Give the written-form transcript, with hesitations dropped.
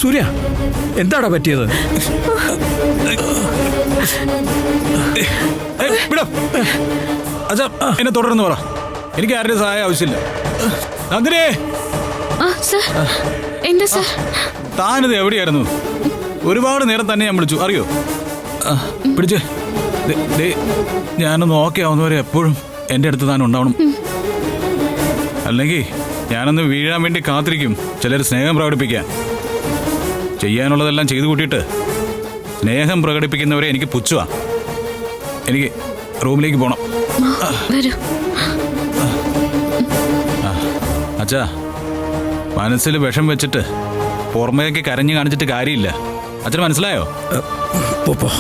സൂര്യ, എന്താടാ പറ്റിയത്? അച്ഛാ, എന്നെ തുടർന്ന് പറ. എനിക്ക് ആരുടെ സഹായം ആവശ്യമില്ല. നന്ദിനി, താനിത് എവിടെയായിരുന്നു? ഒരുപാട് നേരം തന്നെ ഞാൻ വിളിച്ചു, അറിയോ? പിടിച്ചേ. ഞാനൊന്ന് ഓക്കെ ആവുന്നവരെ എപ്പോഴും എൻ്റെ അടുത്ത് താൻ ഉണ്ടാവണം. അല്ലെങ്കിൽ ഞാനൊന്ന് വീഴാൻ വേണ്ടി കാത്തിരിക്കും ചിലർ സ്നേഹം പ്രകടിപ്പിക്കാൻ. ചെയ്യാനുള്ളതെല്ലാം ചെയ്തു കൂട്ടിയിട്ട് സ്നേഹം പ്രകടിപ്പിക്കുന്നവരെ എനിക്ക് പുച്ഛമാ. എനിക്ക് റൂമിലേക്ക് പോണം. അച്ഛാ, മനസ്സിൽ വിഷം വെച്ചിട്ട് പുറമേക്ക് കരഞ്ഞു കാണിച്ചിട്ട് കാര്യമില്ല. അച്ഛന് മനസ്സിലായോ? പോ.